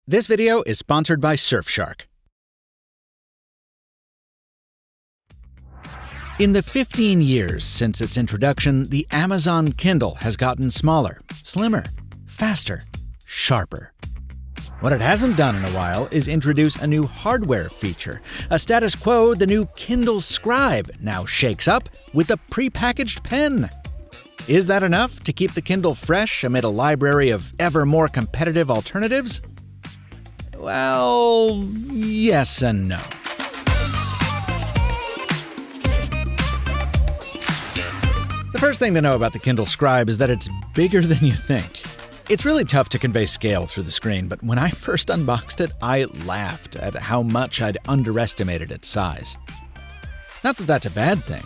This video is sponsored by Surfshark. In the 15 years since its introduction, the Amazon Kindle has gotten smaller, slimmer, faster, sharper. What it hasn't done in a while is introduce a new hardware feature. A status quo the new Kindle Scribe now shakes up with a prepackaged pen. Is that enough to keep the Kindle fresh amid a library of ever more competitive alternatives? Well, yes and no. The first thing to know about the Kindle Scribe is that it's bigger than you think. It's really tough to convey scale through the screen, but when I first unboxed it, I laughed at how much I'd underestimated its size. Not that that's a bad thing.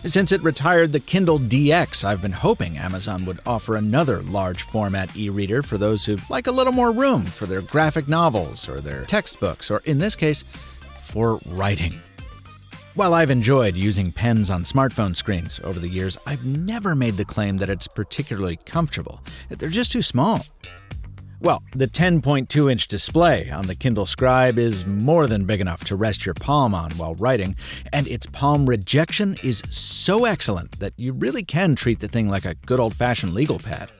Since it retired the Kindle DX, I've been hoping Amazon would offer another large-format e-reader for those who like a little more room for their graphic novels or their textbooks, or in this case, for writing. While I've enjoyed using pens on smartphone screens over the years, I've never made the claim that it's particularly comfortable. They're just too small. Well, the 10.2-inch display on the Kindle Scribe is more than big enough to rest your palm on while writing, and its palm rejection is so excellent that you really can treat the thing like a good old-fashioned legal pad.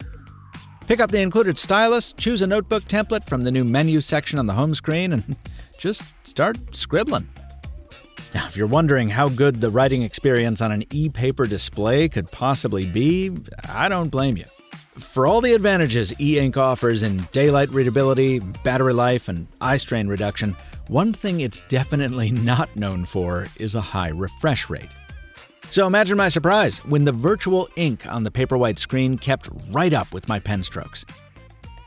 Pick up the included stylus, choose a notebook template from the new menu section on the home screen, and just start scribbling. Now, if you're wondering how good the writing experience on an e-paper display could possibly be, I don't blame you. For all the advantages e-ink offers in daylight readability, battery life, and eye strain reduction, one thing it's definitely not known for is a high refresh rate. So imagine my surprise when the virtual ink on the Paperwhite screen kept right up with my pen strokes.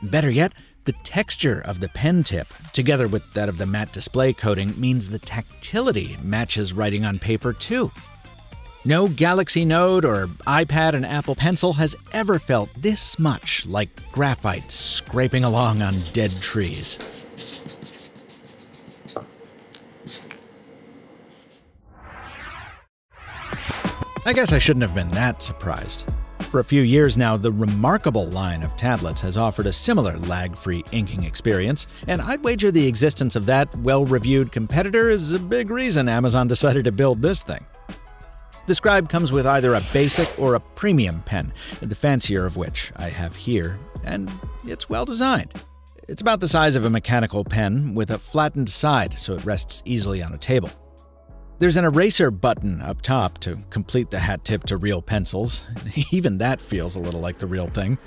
Better yet, the texture of the pen tip, together with that of the matte display coating, means the tactility matches writing on paper too. No Galaxy Note or iPad and Apple Pencil has ever felt this much like graphite scraping along on dead trees. I guess I shouldn't have been that surprised. For a few years now, the Remarkable line of tablets has offered a similar lag-free inking experience, and I'd wager the existence of that well-reviewed competitor is a big reason Amazon decided to build this thing. The Scribe comes with either a basic or a premium pen, the fancier of which I have here, and it's well designed. It's about the size of a mechanical pen with a flattened side so it rests easily on a table. There's an eraser button up top to complete the hat tip to real pencils. Even that feels a little like the real thing.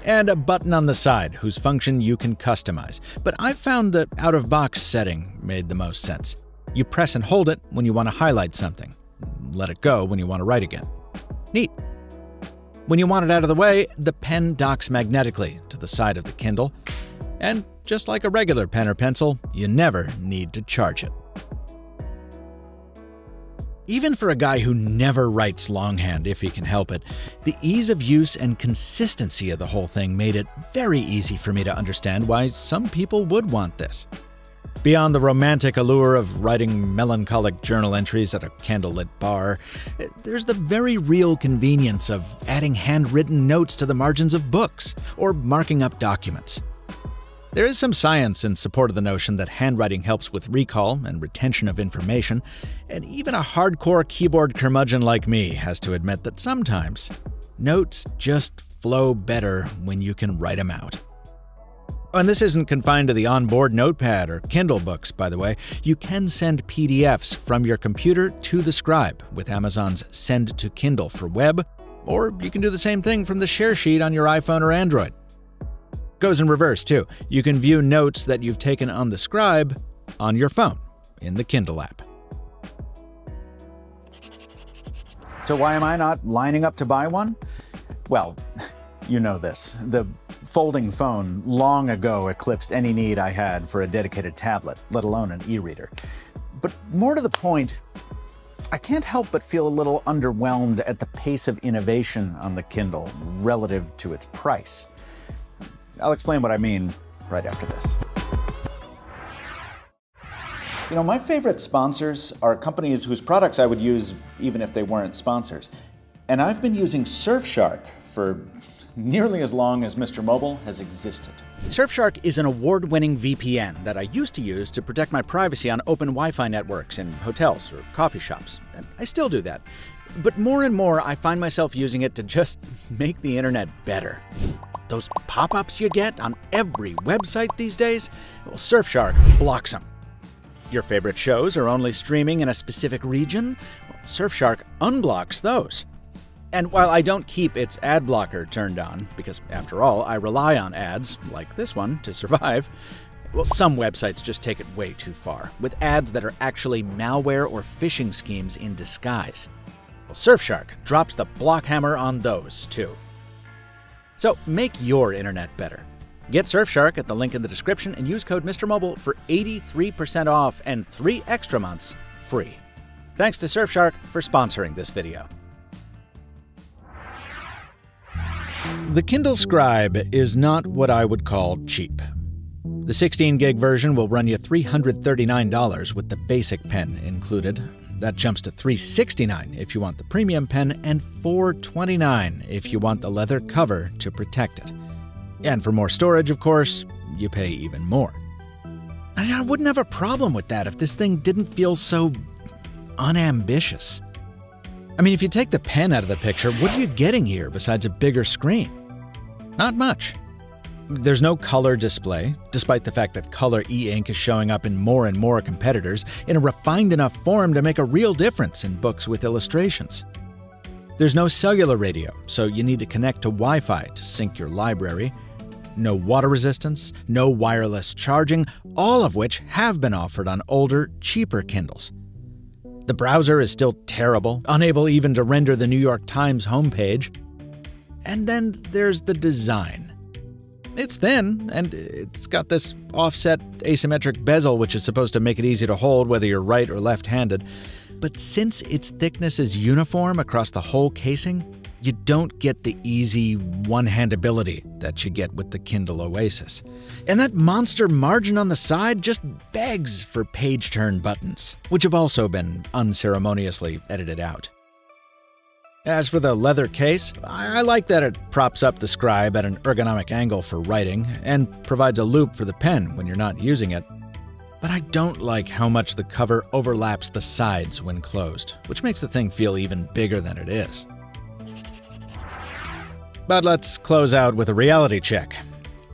And a button on the side whose function you can customize. But I've found the out-of-box setting made the most sense. You press and hold it when you want to highlight something. Let it go when you want to write again. Neat. When you want it out of the way, the pen docks magnetically to the side of the Kindle. And just like a regular pen or pencil, you never need to charge it. Even for a guy who never writes longhand if he can help it, the ease of use and consistency of the whole thing made it very easy for me to understand why some people would want this. Beyond the romantic allure of writing melancholic journal entries at a candlelit bar, there's the very real convenience of adding handwritten notes to the margins of books or marking up documents. There is some science in support of the notion that handwriting helps with recall and retention of information, and even a hardcore keyboard curmudgeon like me has to admit that sometimes notes just flow better when you can write them out. And this isn't confined to the onboard notepad or Kindle books, by the way. You can send PDFs from your computer to the Scribe with Amazon's Send to Kindle for web, or you can do the same thing from the share sheet on your iPhone or Android. Goes in reverse, too. You can view notes that you've taken on the Scribe on your phone in the Kindle app. So why am I not lining up to buy one? Well, you know this. The folding phone long ago eclipsed any need I had for a dedicated tablet, let alone an e-reader. But more to the point, I can't help but feel a little underwhelmed at the pace of innovation on the Kindle relative to its price. I'll explain what I mean right after this. You know, my favorite sponsors are companies whose products I would use even if they weren't sponsors. And I've been using Surfshark for nearly as long as Mr. Mobile has existed. Surfshark is an award-winning VPN that I used to use to protect my privacy on open Wi-Fi networks in hotels or coffee shops, and I still do that. But more and more, I find myself using it to just make the internet better. Those pop-ups you get on every website these days, well, Surfshark blocks them. Your favorite shows are only streaming in a specific region? Well, Surfshark unblocks those. And while I don't keep its ad blocker turned on, because after all, I rely on ads, like this one, to survive, well, some websites just take it way too far, with ads that are actually malware or phishing schemes in disguise. Well, Surfshark drops the block hammer on those, too. So make your internet better. Get Surfshark at the link in the description and use code MrMobile for 83% off and 3 extra months free. Thanks to Surfshark for sponsoring this video. The Kindle Scribe is not what I would call cheap. The 16-gig version will run you $339 with the basic pen included. That jumps to $369 if you want the premium pen and $429 if you want the leather cover to protect it. And for more storage, of course, you pay even more. I wouldn't have a problem with that if this thing didn't feel so unambitious. I mean, if you take the pen out of the picture, what are you getting here besides a bigger screen? Not much. There's no color display, despite the fact that color e-ink is showing up in more and more competitors in a refined enough form to make a real difference in books with illustrations. There's no cellular radio, so you need to connect to Wi-Fi to sync your library. No water resistance, no wireless charging, all of which have been offered on older, cheaper Kindles. The browser is still terrible, unable even to render the New York Times homepage. And then there's the design. It's thin, and it's got this offset asymmetric bezel which is supposed to make it easy to hold whether you're right or left-handed. But since its thickness is uniform across the whole casing, you don't get the easy one-handability that you get with the Kindle Oasis. And that monster margin on the side just begs for page-turn buttons, which have also been unceremoniously edited out. As for the leather case, I like that it props up the Scribe at an ergonomic angle for writing and provides a loop for the pen when you're not using it. But I don't like how much the cover overlaps the sides when closed, which makes the thing feel even bigger than it is. But let's close out with a reality check.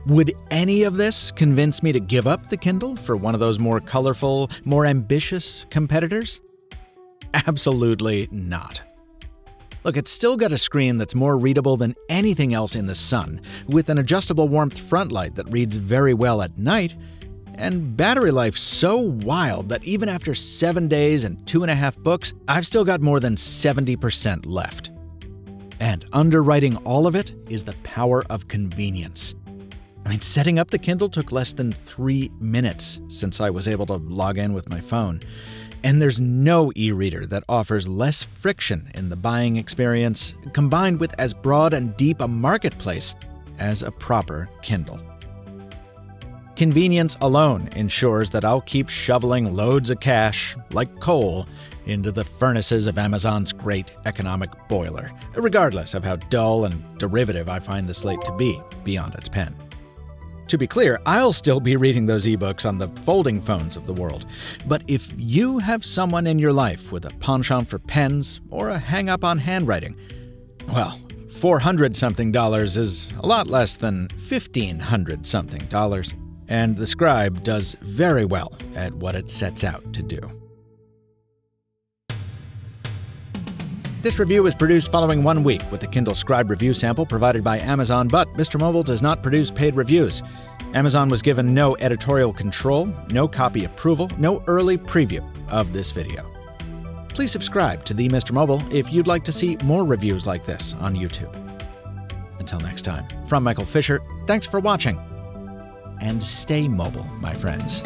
Would any of this convince me to give up the Kindle for one of those more colorful, more ambitious competitors? Absolutely not. Look, it's still got a screen that's more readable than anything else in the sun, with an adjustable warmth front light that reads very well at night, and battery life so wild that even after 7 days and 2.5 books, I've still got more than 70% left. And underwriting all of it is the power of convenience. I mean, setting up the Kindle took less than 3 minutes since I was able to log in with my phone. And there's no e-reader that offers less friction in the buying experience, combined with as broad and deep a marketplace as a proper Kindle. Convenience alone ensures that I'll keep shoveling loads of cash, like coal, into the furnaces of Amazon's great economic boiler, regardless of how dull and derivative I find the slate to be beyond its pen. To be clear, I'll still be reading those ebooks on the folding phones of the world. But if you have someone in your life with a penchant for pens or a hang-up on handwriting, well, $400-something is a lot less than $1,500-something, and the Scribe does very well at what it sets out to do. This review was produced following 1 week with the Kindle Scribe review sample provided by Amazon, but Mr. Mobile does not produce paid reviews. Amazon was given no editorial control, no copy approval, no early preview of this video. Please subscribe to the Mr. Mobile if you'd like to see more reviews like this on YouTube. Until next time, from Michael Fisher, thanks for watching, and stay mobile, my friends.